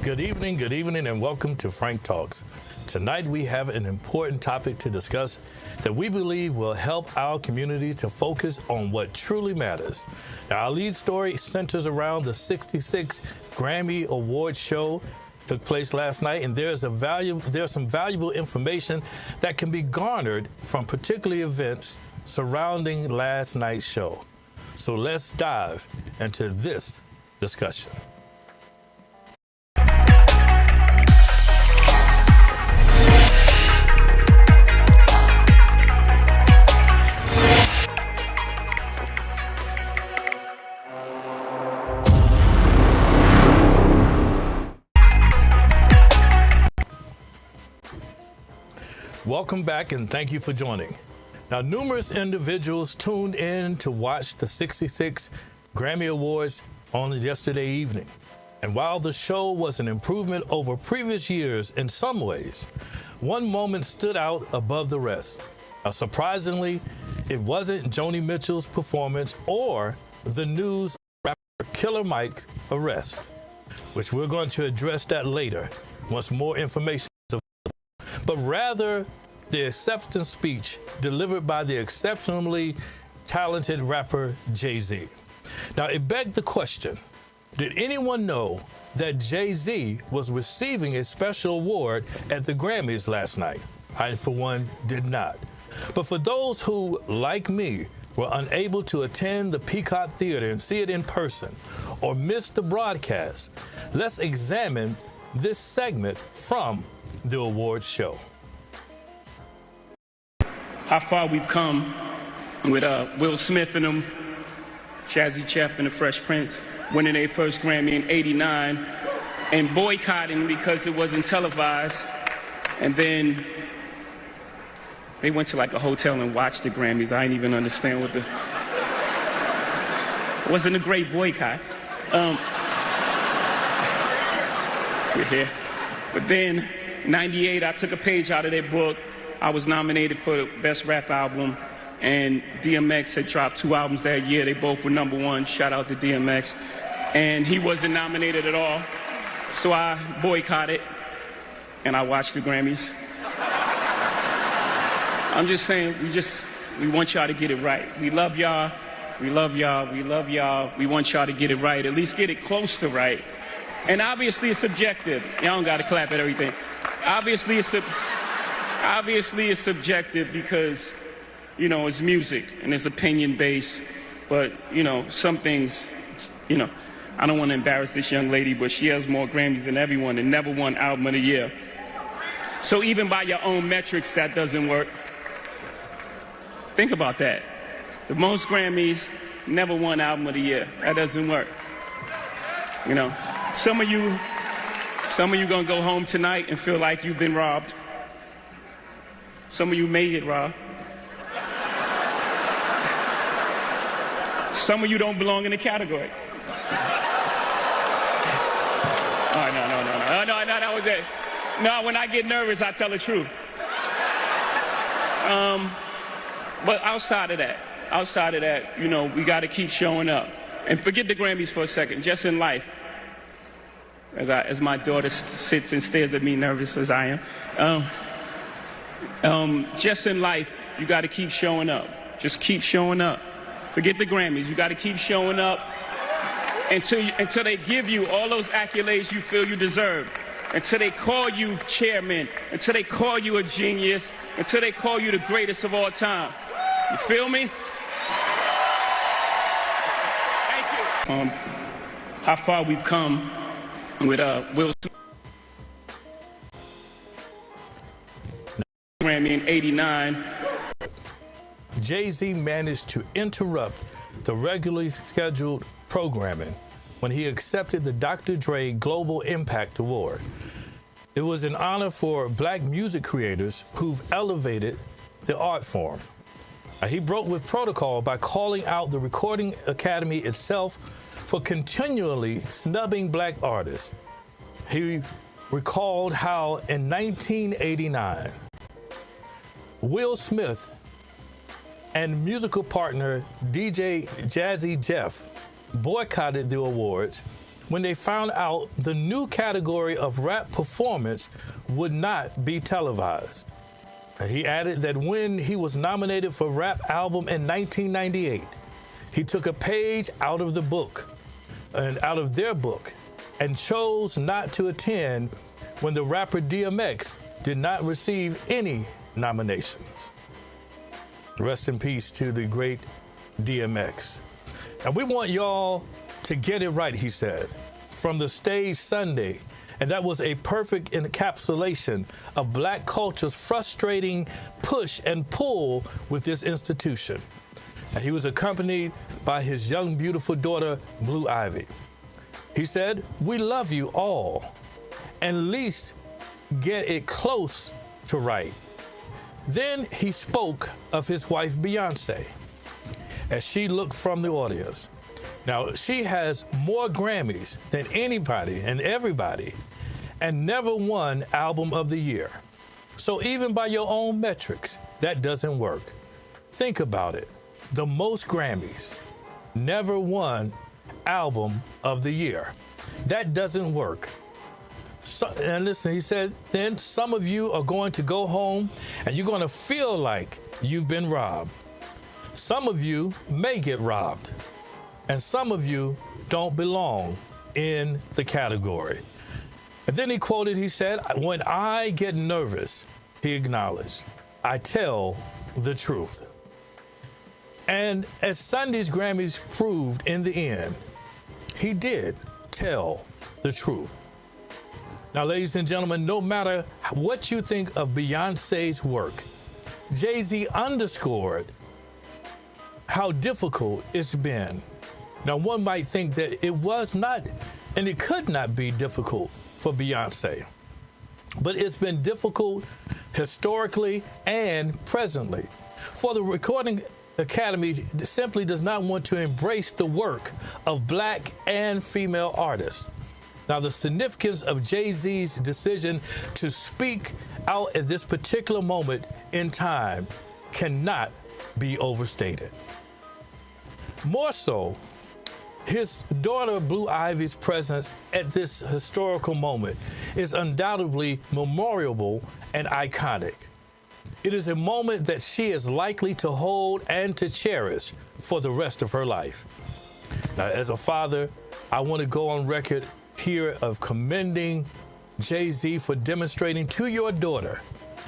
Good evening, and welcome to Frank Talks. Tonight we have an important topic to discuss that we believe will help our community to focus on what truly matters. Now, our lead story centers around the 66 Grammy Awards show took place last night, and there's some valuable information that can be garnered from particular events surrounding last night's show. So let's dive into this discussion. Welcome back, and thank you for joining. Now, numerous individuals tuned in to watch the 66 Grammy Awards on yesterday evening. And while the show was an improvement over previous years in some ways, one moment stood out above the rest. Now, surprisingly, it wasn't Joni Mitchell's performance or the news of rapper Killer Mike's arrest, which we're going to address that later once more information is available, but rather the acceptance speech delivered by the exceptionally talented rapper Jay-Z. Now, it begged the question, did anyone know that Jay-Z was receiving a special award at the Grammys last night? I, for one, did not. But for those who, like me, were unable to attend the Peacock Theater and see it in person or missed the broadcast, let's examine this segment from the awards show. How far we've come with Will Smith and them, Jazzy Jeff and the Fresh Prince winning their first Grammy in '89 and boycotting because it wasn't televised. And then they went to like a hotel and watched the Grammys. I didn't even understand what it wasn't a great boycott. We're here. But then, '98, I took a page out of their book. I was nominated for the Best Rap Album, and DMX had dropped 2 albums that year. They both were #1. Shout out to DMX. And he wasn't nominated at all. So I boycotted, and I watched the Grammys. I'm just saying, we want y'all to get it right. We love y'all. We love y'all. We love y'all. We want y'all to get it right, at least get it close to right. And obviously it's subjective. Y'all don't gotta clap at everything. Obviously it's subjective because, it's music and it's opinion-based. But, some things, I don't want to embarrass this young lady, but she has more Grammys than everyone and never won Album of the Year. So even by your own metrics, that doesn't work. Think about that. The most Grammys, never won Album of the Year. That doesn't work. Some of you gonna go home tonight and feel like you've been robbed. Some of you made it, Rob. Some of you don't belong in the category. Oh, no, that was it. No, when I get nervous, I tell the truth. But outside of that, we got to keep showing up. And forget the Grammys for a second, just in life. As my daughter sits and stares at me nervous as I am. Just in life, you got to keep showing up. Just keep showing up. Forget the Grammys. You got to keep showing up until they give you all those accolades you feel you deserve. Until they call you chairman. Until they call you a genius. Until they call you the greatest of all time. You feel me? Thank you. How far we've come with Will Smith. Grammy in '89. Jay-Z managed to interrupt the regularly scheduled programming when he accepted the Dr. Dre Global Impact Award. It was an honor for Black music creators who've elevated the art form. He broke with protocol by calling out the Recording Academy itself for continually snubbing Black artists. He recalled how in 1989, Will Smith and musical partner DJ Jazzy Jeff boycotted the awards when they found out the new category of rap performance would not be televised. He added that when he was nominated for Rap Album in 1998, he took a page out of the book, and out of their book, and chose not to attend when the rapper DMX did not receive any nominations. Rest in peace to the great DMX. And we want y'all to get it right, he said, from the stage Sunday. And that was a perfect encapsulation of Black culture's frustrating push and pull with this institution. And he was accompanied by his young, beautiful daughter, Blue Ivy. He said, "We love you all, and at least get it close to right." Then he spoke of his wife, Beyonce, as she looked from the audience. Now, she has more Grammys than anybody and everybody, and never won Album of the Year. So even by your own metrics, that doesn't work. Think about it. The most Grammys, never won Album of the Year. That doesn't work. So, and listen, he said, then some of you are going to go home and you're going to feel like you've been robbed. Some of you may get robbed, and some of you don't belong in the category. And then he quoted, he said, "When I get nervous," he acknowledged, "I tell the truth." And as Sunday's Grammys proved in the end, he did tell the truth. Now, ladies and gentlemen, no matter what you think of Beyonce's work, Jay-Z underscored how difficult it's been. Now, one might think that it was not, and it could not be difficult for Beyonce, but it's been difficult historically and presently. For the Recording Academy simply does not want to embrace the work of Black and female artists. Now, the significance of Jay-Z's decision to speak out at this particular moment in time cannot be overstated. More so, his daughter Blue Ivy's presence at this historical moment is undoubtedly memorable and iconic. It is a moment that she is likely to hold and to cherish for the rest of her life. Now, as a father, I want to go on record here of commending Jay-Z for demonstrating to your daughter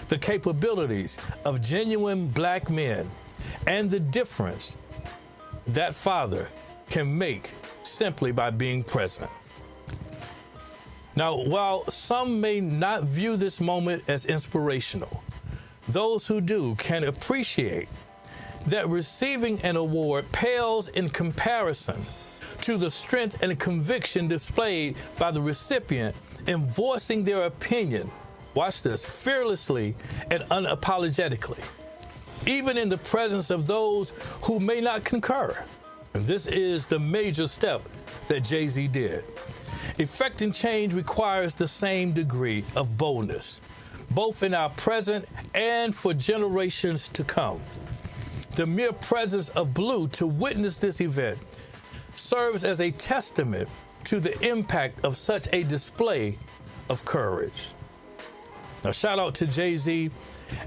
the capabilities of genuine Black men and the difference that father can make simply by being present. Now, while some may not view this moment as inspirational, those who do can appreciate that receiving an award pales in comparison to the strength and conviction displayed by the recipient in voicing their opinion, watch this, fearlessly and unapologetically, even in the presence of those who may not concur. And this is the major step that Jay-Z did. Effecting change requires the same degree of boldness, both in our present and for generations to come. The mere presence of Blue to witness this event serves as a testament to the impact of such a display of courage. Now, shout out to Jay-Z.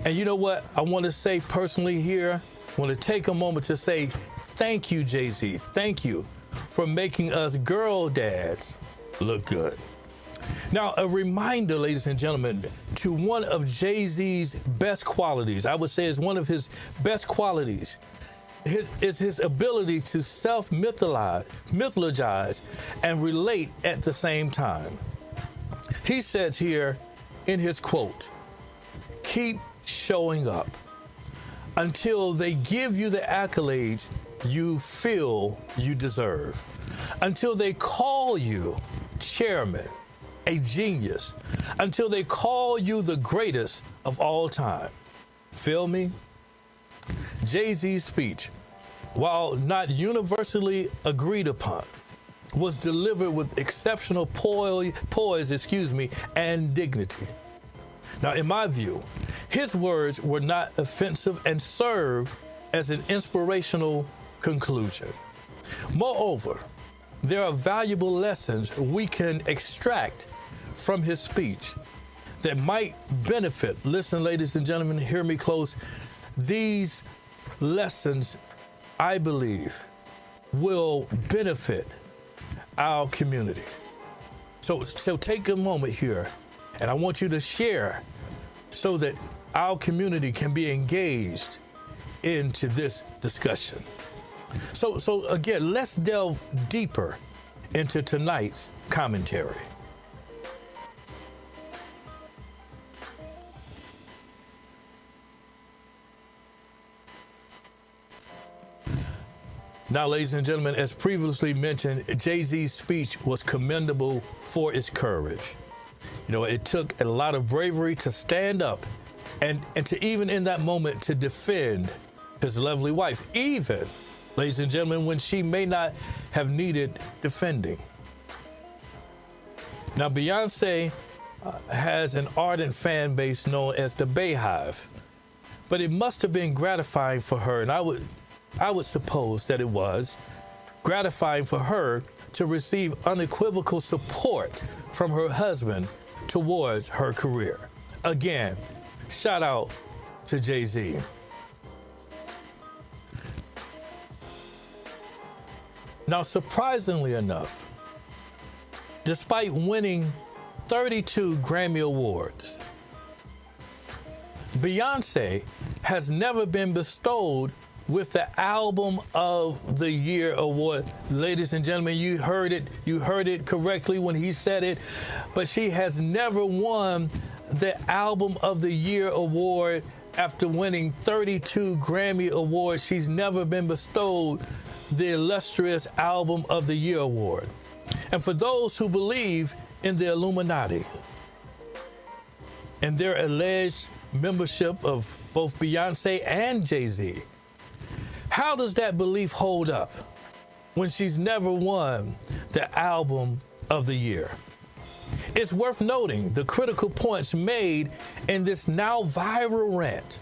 And you know what? I want to say personally here, I want to take a moment to say thank you, Jay-Z. Thank you for making us girl dads look good. Now, a reminder, ladies and gentlemen, to one of Jay-Z's best qualities, I would say is one of his best qualities, is his ability to self-mythologize and relate at the same time. He says here in his quote, "Keep showing up until they give you the accolades you feel you deserve, until they call you chairman, a genius, until they call you the greatest of all time." Feel me? Jay-Z's speech, while not universally agreed upon, was delivered with exceptional poise, and dignity. Now, in my view, his words were not offensive and served as an inspirational conclusion. Moreover, there are valuable lessons we can extract from his speech that might benefit. Listen, ladies and gentlemen, hear me close. These lessons, I believe, will benefit our community. So take a moment here, and I want you to share so that our community can be engaged into this discussion. So again, let's delve deeper into tonight's commentary. Now, ladies and gentlemen, as previously mentioned, Jay-Z's speech was commendable for its courage. You know, it took a lot of bravery to stand up and to even in that moment to defend his lovely wife, even, ladies and gentlemen, when she may not have needed defending. Now, Beyonce has an ardent fan base known as the Bayhive, but it must have been gratifying for her, and I would suppose that it was gratifying for her to receive unequivocal support from her husband towards her career. Again, shout out to Jay-Z. Now, surprisingly enough, despite winning 32 Grammy Awards, Beyonce has never been bestowed with the Album of the Year award. Ladies and gentlemen, you heard it correctly when he said it, but she has never won the Album of the Year award after winning 32 Grammy Awards. She's never been bestowed the illustrious Album of the Year award. And for those who believe in the Illuminati and their alleged membership of both Beyonce and Jay-Z, how does that belief hold up when she's never won the Album of the Year? It's worth noting the critical points made in this now viral rant.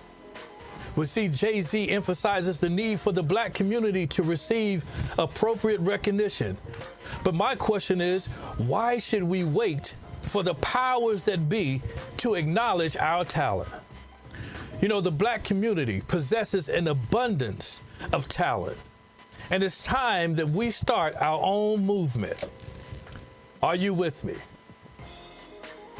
We see Jay-Z emphasizes the need for the Black community to receive appropriate recognition. But my question is, why should we wait for the powers that be to acknowledge our talent? You know, the Black community possesses an abundance of talent, and it's time that we start our own movement. Are you with me?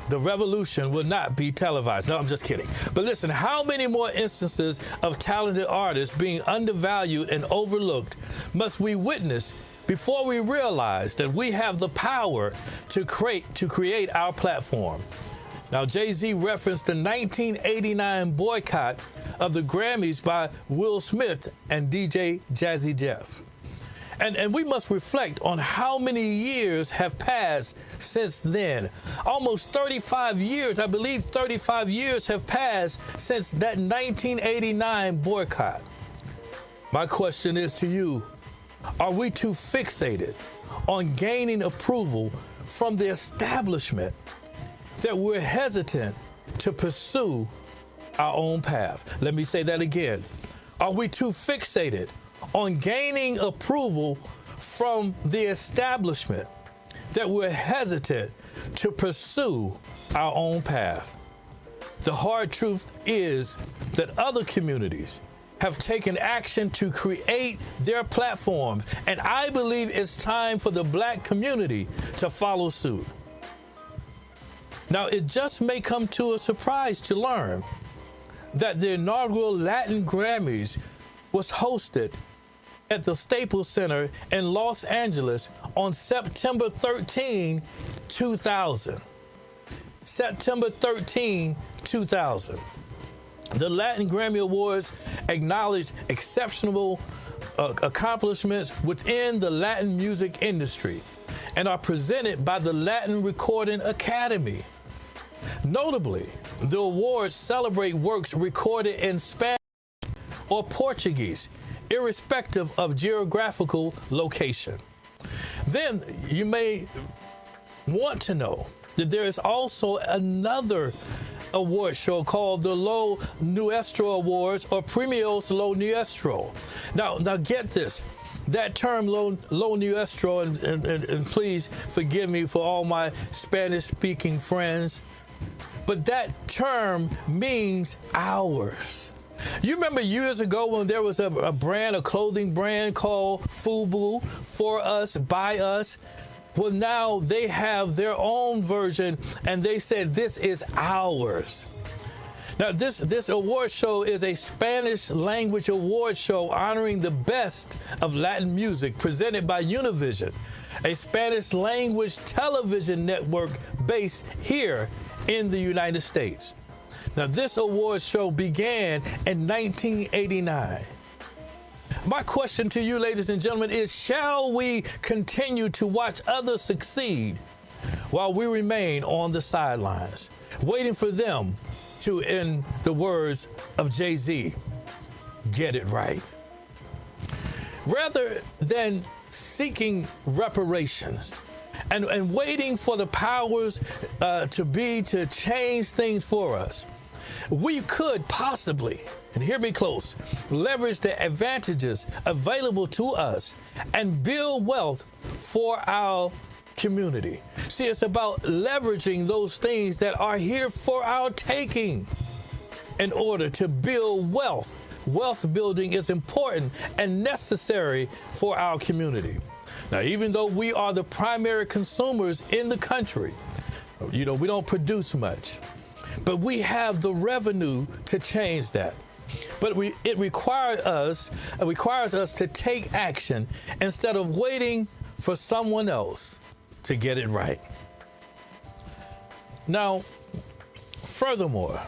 The revolution will not be televised. No, I'm just kidding. But listen, how many more instances of talented artists being undervalued and overlooked must we witness before we realize that we have the power to create our platform? Now, Jay-Z referenced the 1989 boycott of the Grammys by Will Smith and DJ Jazzy Jeff. And we must reflect on how many years have passed since then. Almost 35 years, I believe 35 years have passed since that 1989 boycott. My question is to you, are we too fixated on gaining approval from the establishment that we're hesitant to pursue our own path? Let me say that again. Are we too fixated on gaining approval from the establishment that we're hesitant to pursue our own path? The hard truth is that other communities have taken action to create their platforms, and I believe it's time for the Black community to follow suit. Now, it just may come to a surprise to learn that the inaugural Latin Grammys was hosted at the Staples Center in Los Angeles on September 13, 2000. September 13, 2000. The Latin Grammy Awards acknowledged exceptional accomplishments within the Latin music industry and are presented by the Latin Recording Academy. Notably, the awards celebrate works recorded in Spanish or Portuguese, irrespective of geographical location. Then you may want to know that there is also another award show called the Lo Nuestro Awards, or Premios Lo Nuestro. Now get this. that term, lo nuestro, and please forgive me for all my Spanish-speaking friends, but that term means ours. You remember years ago when there was a brand, a clothing brand called FUBU, for us, by us? Well, now they have their own version, and they said this is ours. Now, this award show is a Spanish language award show honoring the best of Latin music presented by Univision, a Spanish language television network based here in the United States. Now, this award show began in 1989. My question to you, ladies and gentlemen, is shall we continue to watch others succeed while we remain on the sidelines, waiting for them to, in the words of Jay-Z, get it right? Rather than seeking reparations and waiting for the powers to change things for us, we could possibly, and hear me close, leverage the advantages available to us and build wealth for our community. See, it's about leveraging those things that are here for our taking in order to build wealth. Wealth building is important and necessary for our community. Now, even though we are the primary consumers in the country, we don't produce much, but we have the revenue to change that. But it requires us to take action instead of waiting for someone else to get it right. Now, furthermore,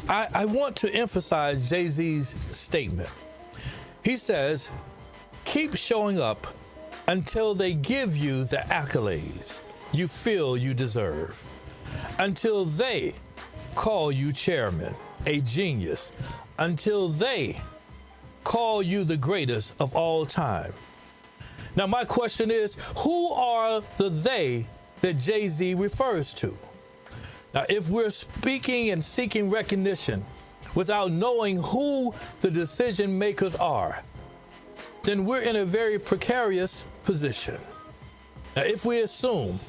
I want to emphasize Jay-Z's statement. He says, keep showing up until they give you the accolades you feel you deserve, until they call you chairman, a genius, until they call you the greatest of all time. Now, my question is, who are the they that Jay-Z refers to? Now, if we're speaking and seeking recognition without knowing who the decision makers are, then we're in a very precarious position. Now, if we assume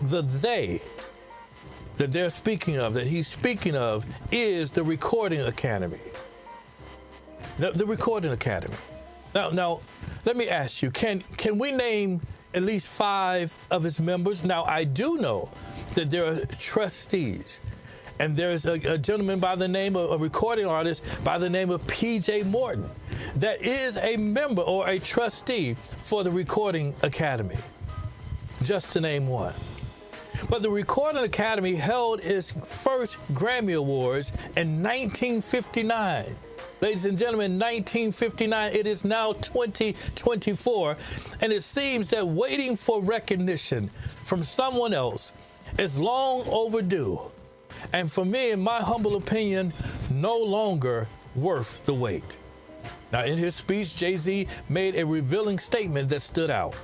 the they that they're speaking of, that he's speaking of, is the Recording Academy. The Recording Academy. Now, let me ask you, can we name at least 5 of its members? Now, I do know that there are trustees, and there's a gentleman by the name of a recording artist by the name of P.J. Morton that is a member or a trustee for the Recording Academy, just to name one. But the Recording Academy held its first Grammy Awards in 1959. Ladies and gentlemen, 1959, it is now 2024, and it seems that waiting for recognition from someone else is long overdue, and for me, in my humble opinion, no longer worth the wait. Now, in his speech, Jay-Z made a revealing statement that stood out.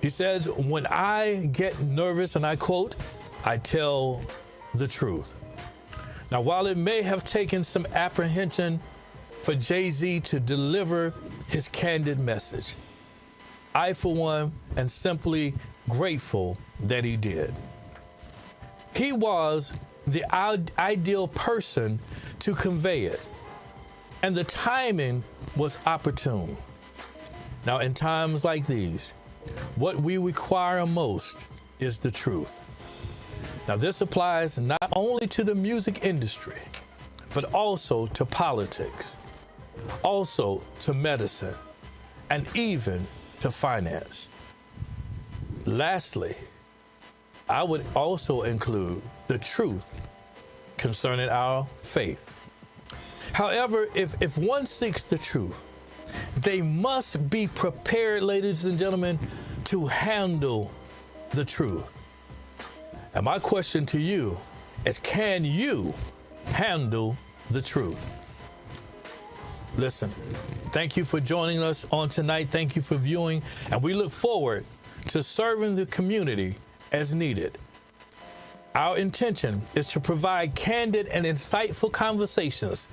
He says, when I get nervous, and I quote, I tell the truth. Now, while it may have taken some apprehension for Jay-Z to deliver his candid message, I, for one, am simply grateful that he did. He was the ideal person to convey it, and the timing was opportune. Now, in times like these, what we require most is the truth. Now, this applies not only to the music industry, but also to politics, also to medicine, and even to finance. Lastly, I would also include the truth concerning our faith. However, if one seeks the truth, they must be prepared, ladies and gentlemen, to handle the truth. And my question to you is, can you handle the truth? Listen, thank you for joining us on tonight. Thank you for viewing, and we look forward to serving the community as needed. Our intention is to provide candid and insightful conversations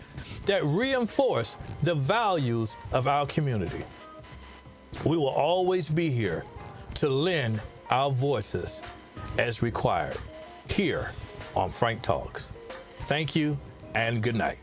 that reinforce the values of our community. We will always be here to lend our voices as required here on Frank Talks. Thank you and good night.